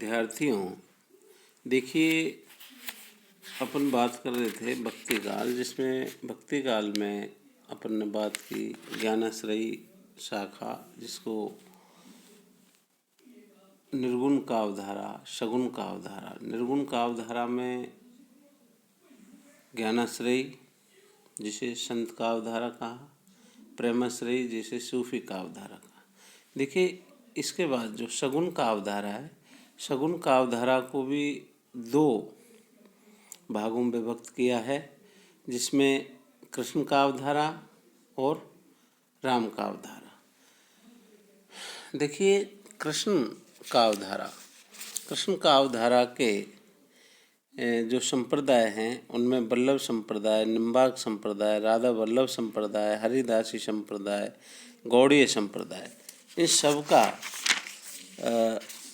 विद्यार्थियों, देखिए अपन बात कर रहे थे भक्ति काल, जिसमें भक्ति काल में अपन ने बात की ज्ञानाश्रयी शाखा, जिसको निर्गुण काव्यधारा, सगुण काव्यधारा। निर्गुण काव्यधारा में ज्ञानाश्रयी जिसे संत काव्यधारा कहा, प्रेमाश्रयी जिसे सूफी काव्यधारा कहा। देखिए इसके बाद जो सगुण काव्यधारा है, सगुण काव्यधारा को भी दो भागों में विभक्त किया है, जिसमें कृष्ण काव्यधारा और राम काव्यधारा। देखिए कृष्ण काव्यधारा के जो संप्रदाय हैं उनमें वल्लभ संप्रदाय, निम्बार्क संप्रदाय, राधा वल्लभ संप्रदाय, हरिदासी संप्रदाय, गौड़ीय संप्रदाय, इन सब का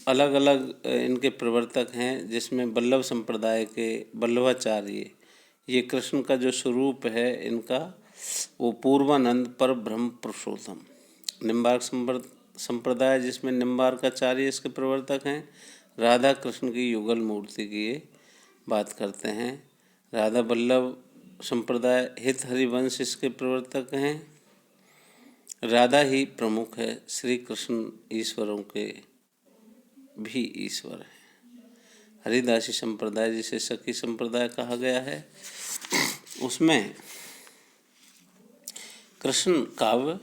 अलग अलग इनके प्रवर्तक हैं। जिसमें वल्लभ संप्रदाय के वल्लभाचार्य, ये कृष्ण का जो स्वरूप है इनका, वो पूर्वानंद पर ब्रह्म पुरुषोत्तम। निम्बार्क संप्रदाय, जिसमें निम्बार्काचार्य इसके प्रवर्तक हैं। राधा कृष्ण की युगल मूर्ति की ये बात करते हैं। राधा वल्लभ संप्रदाय हित हरिवंश इसके प्रवर्तक हैं। राधा ही प्रमुख है, श्री कृष्ण ईश्वरों के भी ईश्वर है। हरिदासी संप्रदाय, जिसे सखी संप्रदाय कहा गया है, उसमें कृष्ण काव्य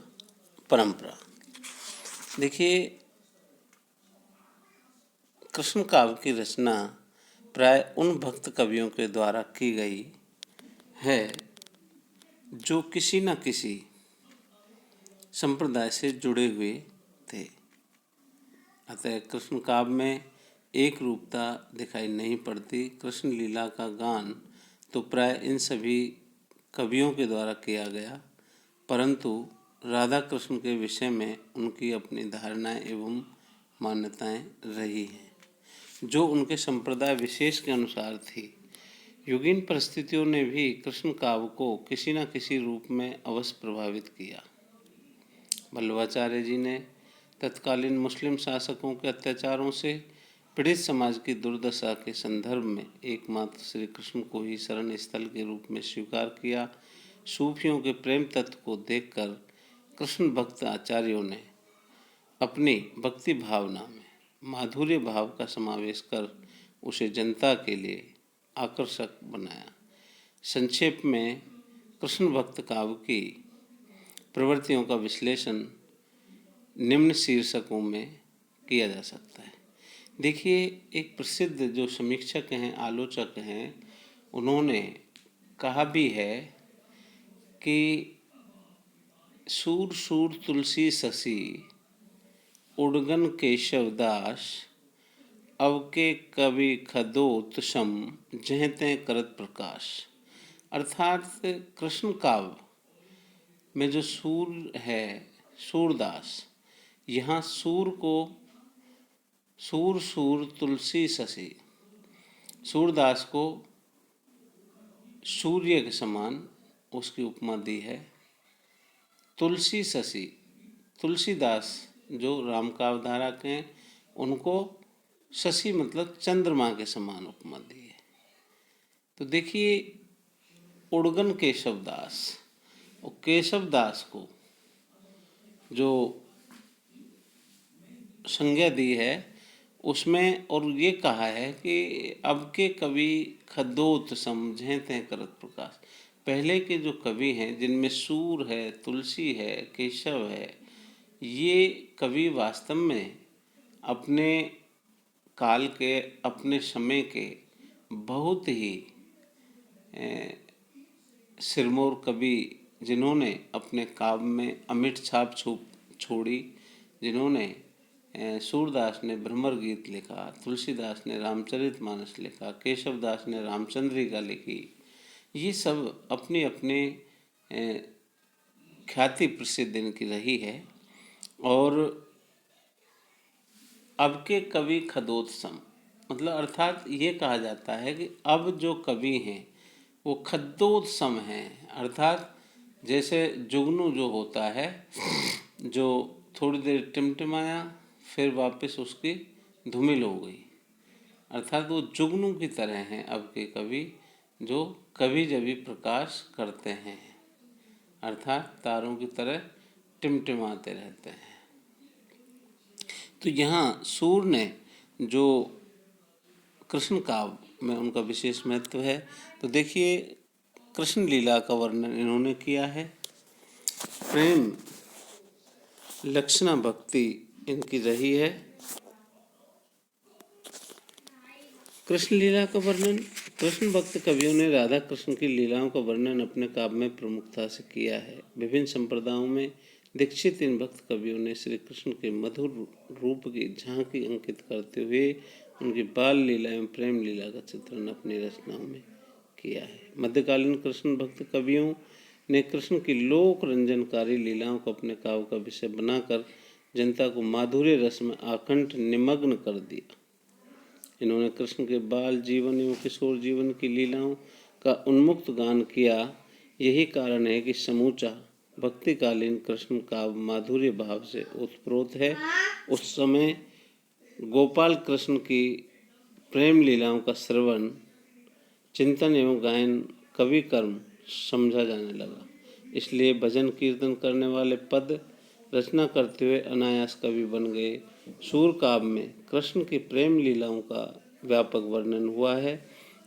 परंपरा। देखिए कृष्ण काव्य की रचना प्राय उन भक्त कवियों के द्वारा की गई है जो किसी न किसी संप्रदाय से जुड़े हुए थे। अतः कृष्ण काव्य में एक रूपता दिखाई नहीं पड़ती। कृष्ण लीला का गान तो प्राय इन सभी कवियों के द्वारा किया गया, परंतु राधा कृष्ण के विषय में उनकी अपनी धारणाएं एवं मान्यताएं रही हैं, जो उनके संप्रदाय विशेष के अनुसार थी। युगीन परिस्थितियों ने भी कृष्ण काव्य को किसी न किसी रूप में अवश्य प्रभावित किया। वल्लभाचार्य जी ने तत्कालीन मुस्लिम शासकों के अत्याचारों से पीड़ित समाज की दुर्दशा के संदर्भ में एकमात्र श्री कृष्ण को ही शरण स्थल के रूप में स्वीकार किया। सूफियों के प्रेम तत्व को देखकर कृष्ण भक्त आचार्यों ने अपनी भक्ति भावना में माधुर्य भाव का समावेश कर उसे जनता के लिए आकर्षक बनाया। संक्षेप में कृष्ण भक्त काव्य की प्रवृत्तियों का विश्लेषण निम्न शीर्षकों में किया जा सकता है। देखिए एक प्रसिद्ध जो समीक्षक हैं, आलोचक हैं, उन्होंने कहा भी है कि सूर सूर तुलसी शशि उड़गन केशव दास, अब के कवि खदोत सम जहते करत प्रकाश। अर्थात कृष्ण काव्य में जो सूर है, सूरदास, यहाँ सूर को सूर सूर तुलसी शशि, सूरदास को सूर्य के समान उसकी उपमा दी है। तुलसी शशि, तुलसीदास जो राम काव्यधारा के हैं, उनको शशि मतलब चंद्रमा के समान उपमा दी है। तो देखिए उड़गन केशवदास, और केशवदास को जो संज्ञा दी है उसमें, और ये कहा है कि अब के कवि खदोत समझें तें करत प्रकाश। पहले के जो कवि हैं जिनमें सूर है, तुलसी है, केशव है, ये कवि वास्तव में अपने काल के, अपने समय के बहुत ही सिरमौर कवि, जिन्होंने अपने काव्य में अमिट छाप छोड़ी, जिन्होंने सूरदास ने भ्रमर गीत लिखा, तुलसीदास ने रामचरितमानस लिखा, केशवदास ने रामचंद्रिका लिखी। ये सब अपने अपने ख्याति प्रसिद्ध इनकी रही है। और अब के कवि खदोत्सम मतलब अर्थात ये कहा जाता है कि अब जो कवि हैं वो खद्दोत्सम हैं। अर्थात जैसे जुगनू जो होता है, जो थोड़ी देर टिमटिमाया फिर वापस उसकी धूमिल हो गई, अर्थात वो जुगनू की तरह हैं अब के कवि, जो कभी जभी प्रकाश करते हैं, अर्थात तारों की तरह टिमटिमाते रहते हैं। तो यहाँ सूर ने जो कृष्ण काव्य में उनका विशेष महत्व है, तो देखिए कृष्ण लीला का वर्णन इन्होंने किया है। प्रेम लक्षणा भक्ति इनकी रही है। कृष्ण लीला का वर्णन, कृष्ण भक्त कवियों ने राधा कृष्ण की लीलाओं का वर्णन अपने काव्य में प्रमुखता से किया है। विभिन्न संप्रदायों में दीक्षित इन भक्त कवियों ने श्री कृष्ण के मधुर रूप की झांकी अंकित करते हुए उनकी बाल लीला एवं प्रेम लीला का चित्रण अपनी रचनाओं में किया है। मध्यकालीन कृष्ण भक्त कवियों ने कृष्ण की लोक रंजनकारी लीलाओं को अपने काव्य का विषय बनाकर जनता को माधुर्य रस में आकंठ निमग्न कर दिया। इन्होंने कृष्ण के बाल जीवन एवं किशोर जीवन की लीलाओं का उन्मुक्त गान किया। यही कारण है कि समूचा भक्तिकालीन कृष्ण काव्य माधुर्य भाव से ओतप्रोत है। उस समय गोपाल कृष्ण की प्रेम लीलाओं का श्रवण, चिंतन एवं गायन कवि कर्म समझा जाने लगा। इसलिए भजन कीर्तन करने वाले पद रचना करते हुए अनायास कवि बन गए। सूर काव्य में कृष्ण की प्रेम लीलाओं का व्यापक वर्णन हुआ है।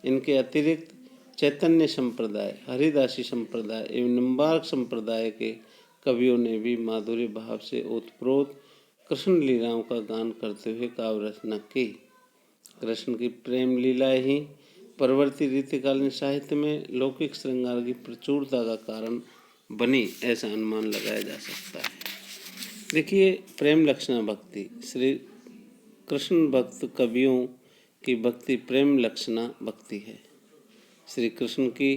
इनके अतिरिक्त चैतन्य संप्रदाय, हरिदासी संप्रदाय एवं निम्बार्क संप्रदाय के कवियों ने भी माधुर्य भाव से ओतप्रोत कृष्ण लीलाओं का गान करते हुए काव्य रचना की। कृष्ण की प्रेम लीला ही परवर्ती रीतिकालीन साहित्य में लौकिक श्रृंगार की प्रचुरता का कारण बनी, ऐसा अनुमान लगाया जा सकता है। देखिए प्रेम लक्षणा भक्ति, श्री कृष्ण भक्त कवियों की भक्ति प्रेम लक्षणा भक्ति है। श्री कृष्ण की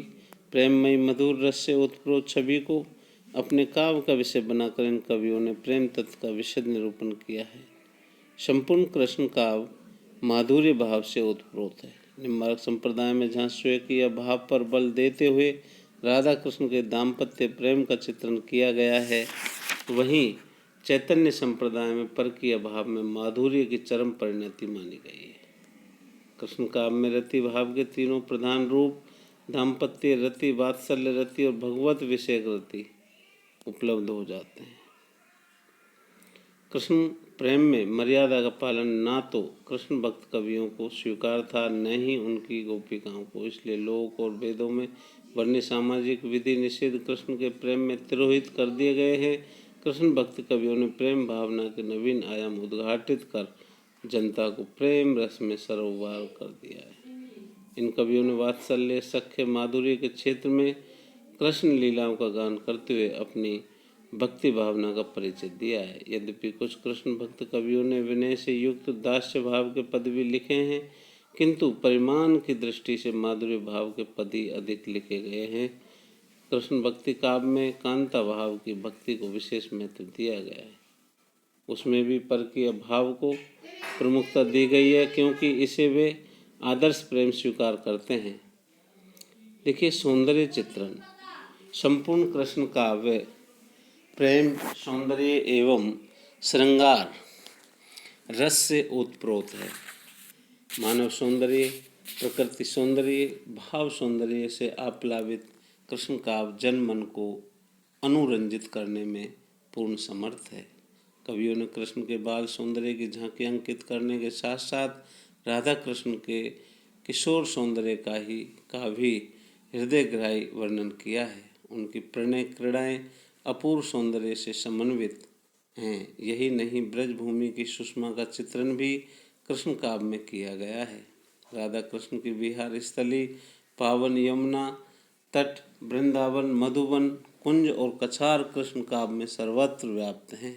प्रेममयी मधुर रस से उत्प्रोत छवि को अपने काव्य का विषय बनाकर इन कवियों ने प्रेम तत्व का विशद निरूपण किया है। संपूर्ण कृष्ण काव्य माधुर्य भाव से उत्प्रोत है। निम्बार्क संप्रदाय में जहाँ स्वेकीय भाव पर बल देते हुए राधा कृष्ण के दाम्पत्य प्रेम का चित्रण किया गया है, वहीं चैतन्य संप्रदाय में परकीय भाव में माधुर्य की चरम परिणति मानी गई है। कृष्ण काव्य में रति भाव के तीनों प्रधान रूप दाम्पत्य रति, वात्सल्य रति और भगवत विषयक रति उपलब्ध हो जाते हैं। कृष्ण प्रेम में मर्यादा का पालन ना तो कृष्ण भक्त कवियों को स्वीकार था, न ही उनकी गोपिकाओं को। इसलिए लोक और वेदों में वर्णित सामाजिक विधि निषेध कृष्ण के प्रेम में तिरोहित कर दिए गए हैं। कृष्ण भक्त कवियों ने प्रेम भावना के नवीन आयाम उद्घाटित कर जनता को प्रेम रस में सरोवर कर दिया है। इन कवियों ने वात्सल्य, सख्य, माधुर्य के क्षेत्र में कृष्ण लीलाओं का गान करते हुए अपनी भक्ति भावना का परिचय दिया है। यद्यपि कुछ कृष्ण भक्त कवियों ने विनय से युक्त दास्य भाव के पद भी लिखे हैं, किंतु परिमाण की दृष्टि से माधुर्य भाव के पद ही अधिक लिखे गए हैं। कृष्ण भक्ति काव्य में कांता भाव की भक्ति को विशेष महत्व दिया गया है। उसमें भी परकीय भाव को प्रमुखता दी गई है, क्योंकि इसे वे आदर्श प्रेम स्वीकार करते हैं। देखिए सौंदर्य चित्रण, संपूर्ण कृष्ण काव्य प्रेम, सौंदर्य एवं श्रृंगार रस से ओतप्रोत है। मानव सौंदर्य, प्रकृति सौंदर्य, भाव सौंदर्य से आप्लावित कृष्ण काव्य जन मन को अनुरंजित करने में पूर्ण समर्थ है। कवियों ने कृष्ण के बाल सौंदर्य की झांकी अंकित करने के साथ साथ राधा कृष्ण के किशोर सौंदर्य का भी हृदयग्राही वर्णन किया है। उनकी प्रणय क्रीड़ाएं अपूर्व सौंदर्य से समन्वित हैं। यही नहीं, ब्रजभूमि की सुषमा का चित्रण भी कृष्ण काव्य में किया गया है। राधा कृष्ण की विहार स्थली पावन यमुना तट, वृंदावन, मधुबन, कुंज और कछार कृष्ण काव्य में सर्वत्र व्याप्त हैं।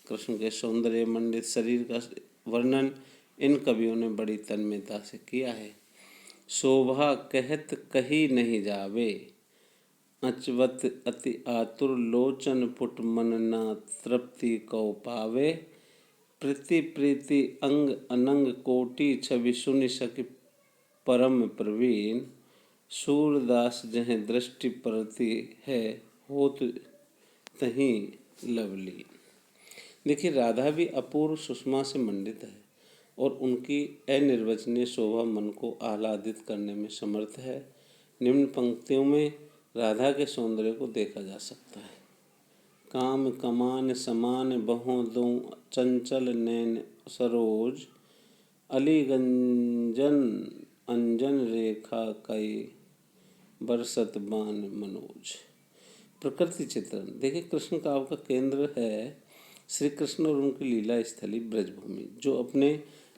कृष्ण के सौंदर्य मंडित शरीर का वर्णन इन कवियों ने बड़ी तन्मयता से किया है। शोभा कहत कही नहीं जावे, अचवत अति आतुर लोचन पुट मन ना तृप्ति कौ पावे। प्रीति प्रीति अंग अनंग कोटि छवि सुनि सक परम प्रवीण। सूरदास जह दृष्टि परति है होत तहीं लवली। देखिए राधा भी अपूर्व सुषमा से मंडित है। और उनकी अनिर्वचनीय शोभा मन को आह्लादित करने में समर्थ है। निम्न पंक्तियों में राधा के सौंदर्य को देखा जा सकता है। काम कमान समान बहों दो चंचल नैन सरोज, अलीगंजन अंजन रेखा कई बरसत बान मनोज। प्रकृति चित्रण देखिए, कृष्ण काव्य का केंद्र है श्री कृष्ण और उनकी लीला स्थली ब्रजभूमि, जो अपने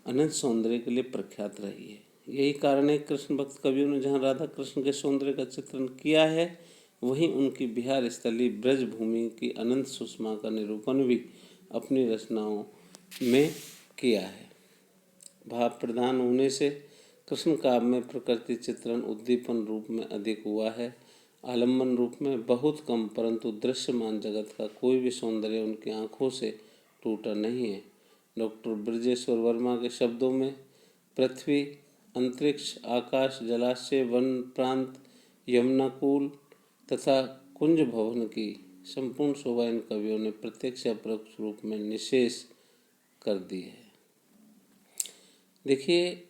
अनंत सौंदर्य के लिए प्रख्यात रही है। यही कारण है कृष्ण भक्त कवियों ने जहाँ राधा कृष्ण के सौंदर्य का चित्रण किया है, वहीं उनकी बिहार स्थली ब्रजभूमि की अनंत सुषमा का निरूपण भी अपनी रचनाओं में किया है। भाव प्रधान होने से कृष्ण काव्य में प्रकृति चित्रण उद्दीपन रूप में अधिक हुआ है, आलम्बन रूप में बहुत कम, परंतु दृश्यमान जगत का कोई भी सौंदर्य उनकी आँखों से टूटा नहीं है। डॉक्टर ब्रजेश्वर वर्मा के शब्दों में पृथ्वी, अंतरिक्ष, आकाश, जलाशय, वन प्रांत, यमुनाकूल तथा कुंज भवन की संपूर्ण शोभा इन कवियों ने प्रत्यक्ष या परोक्ष रूप में निशेष कर दी है। देखिए,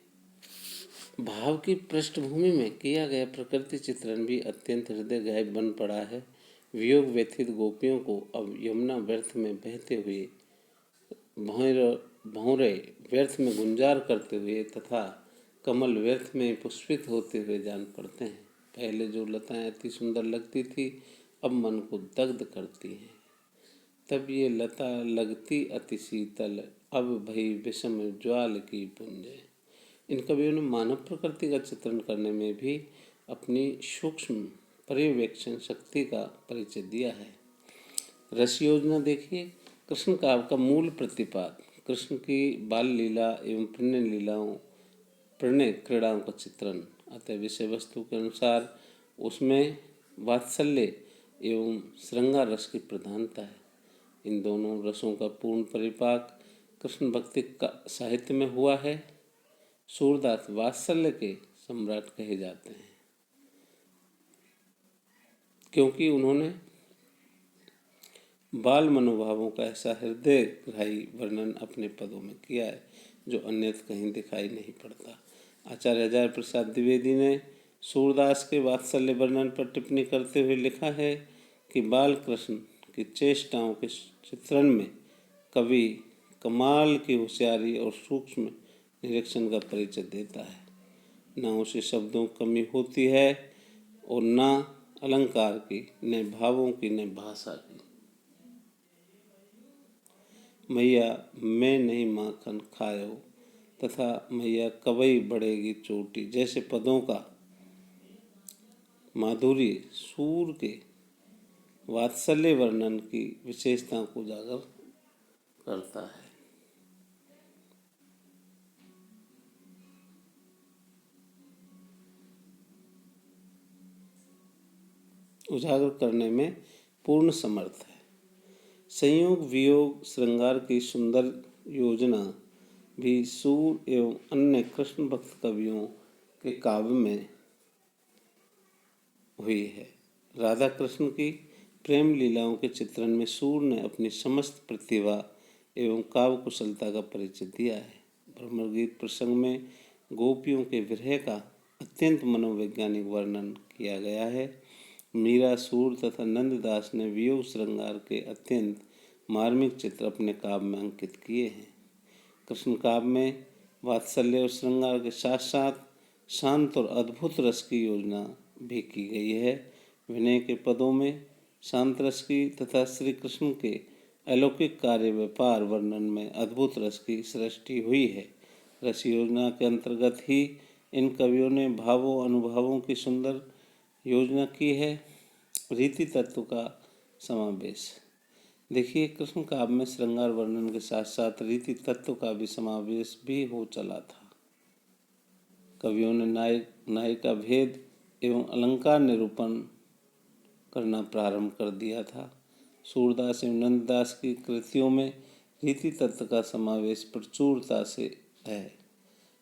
भाव की पृष्ठभूमि में किया गया प्रकृति चित्रण भी अत्यंत हृदय गाय बन पड़ा है। वियोग व्यथित गोपियों को अब यमुना व्यर्थ में बहते हुए, भौरे व्यर्थ में गुंजार करते हुए तथा कमल व्यर्थ में पुष्पित होते हुए जान पड़ते हैं। पहले जो लताएं अति सुंदर लगती थी, अब मन को दग्ध करती हैं। तब ये लता लगती अति शीतल, अब भई विषम ज्वाल की पुंज। इन कवियों ने मानव प्रकृति का चित्रण करने में भी अपनी सूक्ष्म पर्यवेक्षण शक्ति का परिचय दिया है। रस योजना देखिए, कृष्ण काव्य का मूल प्रतिपाद कृष्ण की बाल लीला एवं प्रणय क्रीड़ाओं का चित्रण, अतः विषय वस्तु के अनुसार उसमें वात्सल्य एवं श्रृंगार रस की प्रधानता है। इन दोनों रसों का पूर्ण परिपाक कृष्ण भक्ति का साहित्य में हुआ है। सूरदास वात्सल्य के सम्राट कहे जाते हैं, क्योंकि उन्होंने बाल मनोभावों का ऐसा हृदयग्राही वर्णन अपने पदों में किया है, जो अन्यत्र कहीं दिखाई नहीं पड़ता। आचार्य हजारी प्रसाद द्विवेदी ने सूरदास के वात्सल्य वर्णन पर टिप्पणी करते हुए लिखा है कि बाल कृष्ण की चेष्टाओं के चित्रण में कवि कमाल की होशियारी और सूक्ष्म निरीक्षण का परिचय देता है। न उसे शब्दों की कमी होती है और न अलंकार की, न भावों की, न भाषा की। मैया मैं नहीं माखन खायो तथा मैया कवई बढ़ेगी चोटी जैसे पदों का माधुर्य सूर के वात्सल्य वर्णन की विशेषता को उजागर करता है। उजागर करने में पूर्ण समर्थ है। संयोग वियोग श्रृंगार की सुंदर योजना भी सूर एवं अन्य कृष्ण भक्त कवियों के काव्य में हुई है। राधा कृष्ण की प्रेम लीलाओं के चित्रण में सूर ने अपनी समस्त प्रतिभा एवं काव्य कुशलता का परिचय दिया है। भ्रमर गीत प्रसंग में गोपियों के विरह का अत्यंत मनोवैज्ञानिक वर्णन किया गया है। मीरा, सूर तथा नंददास ने वियोग श्रृंगार के अत्यंत मार्मिक चित्र अपने काव्य में अंकित किए हैं। कृष्ण काव्य में वात्सल्य और श्रृंगार के साथ साथ शांत और अद्भुत रस की योजना भी की गई है। विनय के पदों में शांत रस की तथा श्री कृष्ण के अलौकिक कार्य व्यापार वर्णन में अद्भुत रस की सृष्टि हुई है। रस योजना के अंतर्गत ही इन कवियों ने भावों अनुभवों की सुंदर योजना की है। रीति तत्व का समावेश देखिए, कृष्ण काव्य में श्रृंगार वर्णन के साथ साथ रीति तत्व का भी समावेश भी हो चला था। कवियों ने नायक नायिका भेद एवं अलंकार निरूपण करना प्रारंभ कर दिया था। सूरदास एवं नंददास की कृतियों में रीति तत्व का समावेश प्रचुरता से है।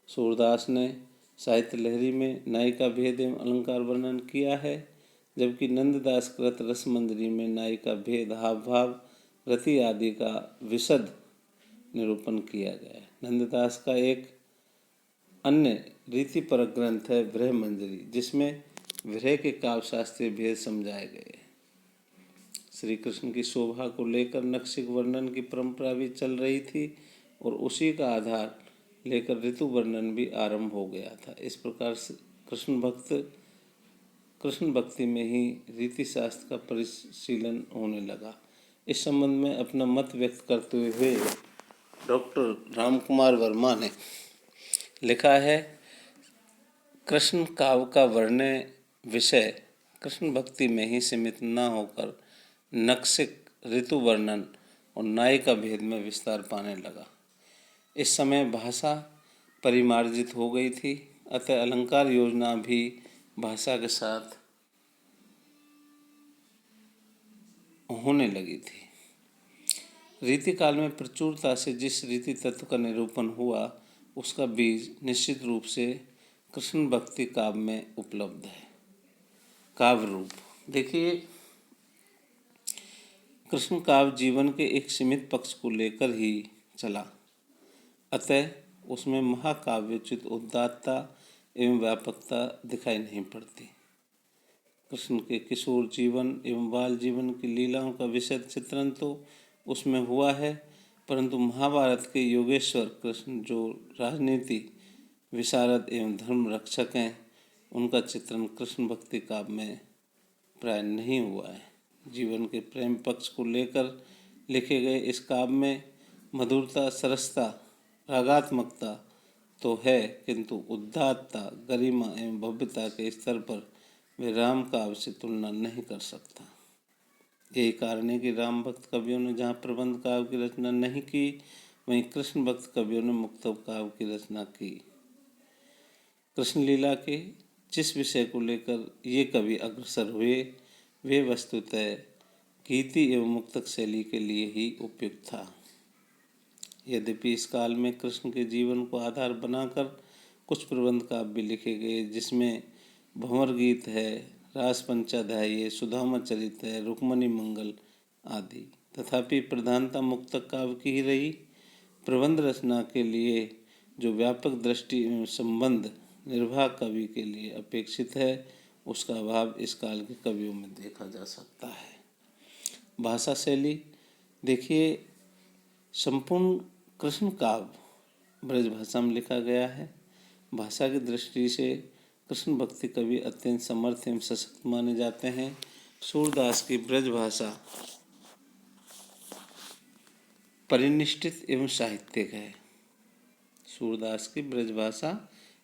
सूरदास ने साहित्य लहरी में नायिका भेद एवं अलंकार वर्णन किया है, जबकि नंददास कृत रसमंजरी में नायिका भेद, हाव भाव, रति आदि का विशद निरूपण किया गया है। नंददास का एक अन्य रीतिपरक ग्रंथ है विरह मंजरी, जिसमें विरह के काव्य शास्त्रीय भेद समझाए गए हैं। श्री कृष्ण की शोभा को लेकर नक्सिक वर्णन की परंपरा भी चल रही थी और उसी का आधार लेकर ऋतु वर्णन भी आरंभ हो गया था। इस प्रकार से कृष्ण भक्ति में ही रीति शास्त्र का परिशीलन होने लगा। इस संबंध में अपना मत व्यक्त करते हुए डॉक्टर रामकुमार वर्मा ने लिखा है, कृष्ण काव्य का वर्ण्य विषय कृष्ण भक्ति में ही सीमित न होकर नक्सिक, ऋतु वर्णन और नायिका भेद में विस्तार पाने लगा। इस समय भाषा परिमार्जित हो गई थी, अतः अलंकार योजना भी भाषा के साथ होने लगी थी। रीति काल में प्रचुरता से जिस रीति तत्व का निरूपण हुआ, उसका बीज निश्चित रूप से कृष्ण भक्ति काव्य में उपलब्ध है। काव्य रूप देखिए, कृष्ण काव्य जीवन के एक सीमित पक्ष को लेकर ही चला, अतः उसमें महाकाव्योचित उदात्तता एवं व्यापकता दिखाई नहीं पड़ती। कृष्ण के किशोर जीवन एवं बाल जीवन की लीलाओं का विशद चित्रण तो उसमें हुआ है, परंतु महाभारत के योगेश्वर कृष्ण जो राजनीति विशारद एवं धर्म रक्षक हैं, उनका चित्रण कृष्ण भक्ति काव्य में प्राय नहीं हुआ है। जीवन के प्रेम पक्ष को लेकर लिखे गए इस काव्य में मधुरता, सरसता, रागात्मकता तो है, किंतु उदात्तता, गरिमा एवं भव्यता के स्तर पर वे राम काव्य से तुलना नहीं कर सकता। यही कारण है कि राम भक्त कवियों ने जहाँ प्रबंध काव्य की रचना नहीं की, वहीं कृष्ण भक्त कवियों ने मुक्तक काव्य की रचना की। कृष्ण लीला के जिस विषय को लेकर ये कवि अग्रसर हुए, वे वस्तुतः गीति एवं मुक्तक शैली के लिए ही उपयुक्त था। यद्यपि इस काल में कृष्ण के जीवन को आधार बनाकर कुछ प्रबंध काव्य भी लिखे गए, जिसमें भंवर गीत है, रास पंचाध्यायी है, सुदामा चरित है, रुक्मणी मंगल आदि, तथापि प्रधानता मुक्तक काव्य की ही रही। प्रबंध रचना के लिए जो व्यापक दृष्टि एवं संबंध निर्वाह कवि के लिए अपेक्षित है, उसका अभाव इस काल के कवियों में देखा जा सकता है। भाषा शैली देखिए, संपूर्ण कृष्ण काव्य ब्रज भाषा में लिखा गया है। भाषा की दृष्टि से कृष्ण भक्ति कवि अत्यंत समर्थ एवं सशक्त माने जाते हैं। सूरदास की ब्रज भाषा परिनिष्ठित एवं साहित्यिक है। सूरदास की ब्रज भाषा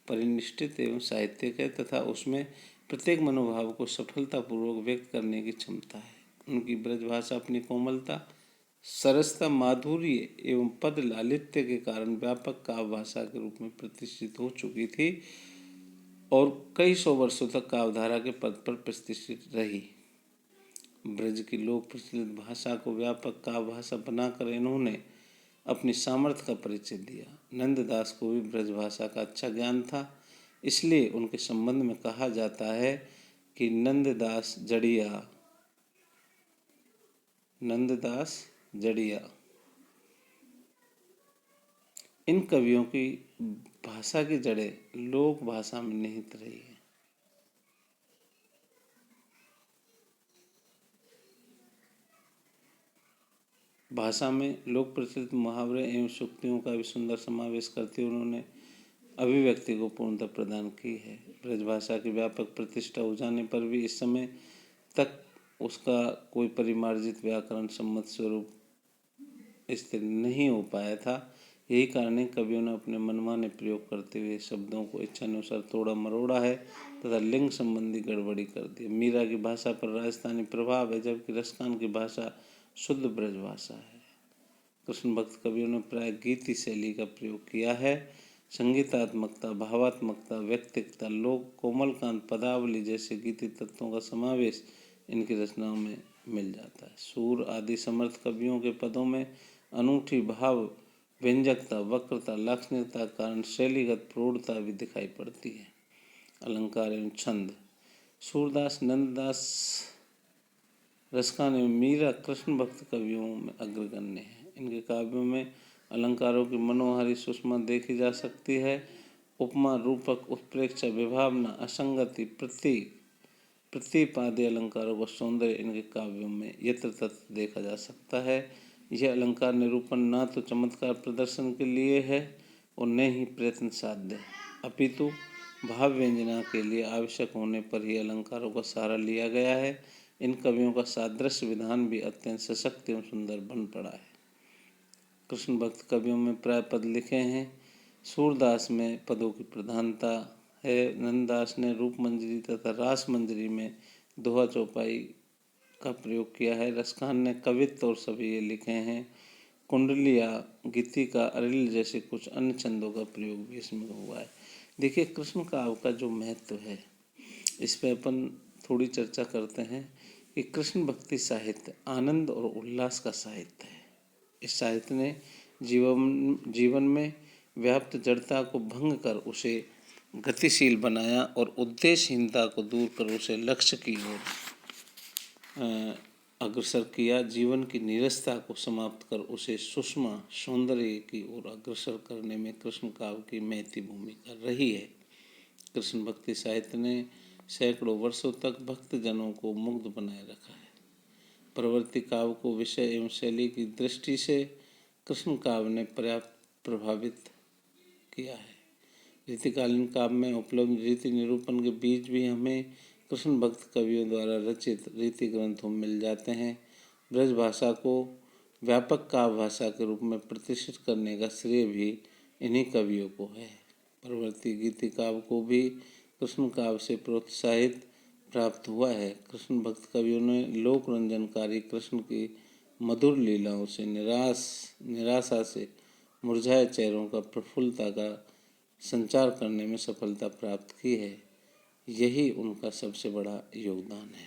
परिनिष्ठित एवं साहित्यिक है तथा उसमें प्रत्येक मनोभाव को सफलतापूर्वक व्यक्त करने की क्षमता है। उनकी ब्रज भाषा अपनी कोमलता, सरसता, माधुर्य एवं पद लालित्य के कारण व्यापक काव्य भाषा के रूप में प्रतिष्ठित हो चुकी थी और कई सौ वर्षों तक काव्यधारा के पद पर प्रतिष्ठित रही। ब्रज की लोक प्रचलित भाषा को व्यापक काव्य भाषा बनाकर इन्होंने अपनी सामर्थ्य का परिचय दिया। नंददास को भी ब्रज भाषा का अच्छा ज्ञान था, इसलिए उनके संबंध में कहा जाता है कि नंददास जड़िया। इन कवियों की भाषा की जड़ें लोक भाषा में निहित रही है। भाषा में लोक प्रचलित मुहावरे एवं सूक्तियों का भी सुंदर समावेश करते हुए उन्होंने अभिव्यक्ति को पूर्णता प्रदान की है। ब्रजभाषा की व्यापक प्रतिष्ठा हो जाने पर भी इस समय तक उसका कोई परिमार्जित व्याकरण सम्मत स्वरूप स्थिर नहीं हो पाया था। यही कारण है कवियों ने अपने मनमाने प्रयोग करते हुए शब्दों को इच्छानुसार तोड़ा मरोड़ा है तथा लिंग संबंधी गड़बड़ी कर दी। मीरा की भाषा पर राजस्थानी प्रभाव है, जबकि रसखान की भाषा शुद्ध ब्रज भाषा है। कृष्ण भक्त कवियों ने प्राय गीति शैली का प्रयोग किया है। संगीतात्मकता, भावात्मकता, व्यक्तिकता, लोक कोमलकांत, पदावली जैसे गीति तत्वों का समावेश इनकी रचनाओं में मिल जाता है। सूर आदि समर्थ कवियों के पदों में अनूठी भाव व्यंजकता, वक्रता, लाक्षणिकता के कारण शैलीगत प्रौढ़ता भी दिखाई पड़ती है। अलंकार एवं छंद सूरदास, नंददास, रसखान एवं मीरा कृष्ण भक्त कवियों में अग्रगण्य है। इनके काव्यों में अलंकारों की मनोहारी सुषमा देखी जा सकती है। उपमा, रूपक, उत्प्रेक्षा, विभावना, असंगति, प्रतीक, प्रतीप आदि अलंकारों का सौंदर्य इनके काव्यों में यत्र तत्र देखा जा सकता है। यह अलंकार निरूपण न तो चमत्कार प्रदर्शन के लिए है और न ही प्रयत्न साध्य, अपितु भाव व्यंजना के लिए आवश्यक होने पर ही अलंकारों का सहारा लिया गया है। इन कवियों का सादृश्य विधान भी अत्यंत सशक्त एवं सुंदर बन पड़ा है। कृष्ण भक्त कवियों में प्राय पद लिखे हैं। सूरदास में पदों की प्रधानता है। नंददास ने रूप मंजरी तथा रास मंजरी में दोहा चौपाई का प्रयोग किया है। रसखान ने कवित्व और सभी ये लिखे हैं। कुंडलिया, गीतिका, अरिल जैसे कुछ अन्य छंदों का प्रयोग भी इसमें हुआ है। देखिए, कृष्ण काव्य का जो महत्व है इस पे अपन थोड़ी चर्चा करते हैं कि कृष्ण भक्ति साहित्य आनंद और उल्लास का साहित्य है। इस साहित्य ने जीवन में व्याप्त जड़ता को भंग कर उसे गतिशील बनाया और उद्देश्यहीनता को दूर कर उसे लक्ष्य की ओर अग्रसर किया। जीवन की नीरसता को समाप्त कर उसे सुषमा सौंदर्य की ओर अग्रसर करने में कृष्ण काव्य की महती भूमिका रही है। कृष्ण भक्ति साहित्य ने सैकड़ों वर्षों तक भक्तजनों को मुग्ध बनाए रखा है। प्रवृत्ति काव्य को विषय एवं शैली की दृष्टि से कृष्ण काव्य ने पर्याप्त प्रभावित किया है। रीतिकालीन काव्य में उपलब्ध रीति निरूपण के बीज भी हमें कृष्ण भक्त कवियों द्वारा रचित रीति ग्रंथों में मिल जाते हैं। ब्रज भाषा को व्यापक काव्य भाषा के रूप में प्रतिष्ठित करने का श्रेय भी इन्हीं कवियों को है। प्रवृत्ति गीति काव्य को भी कृष्ण काव्य से प्रोत्साहित प्राप्त हुआ है। कृष्ण भक्त कवियों ने लोक रंजनकारी कृष्ण की मधुर लीलाओं से निराशा से मुरझाए चेहरों का प्रफुल्लता का संचार करने में सफलता प्राप्त की है। यही उनका सबसे बड़ा योगदान है।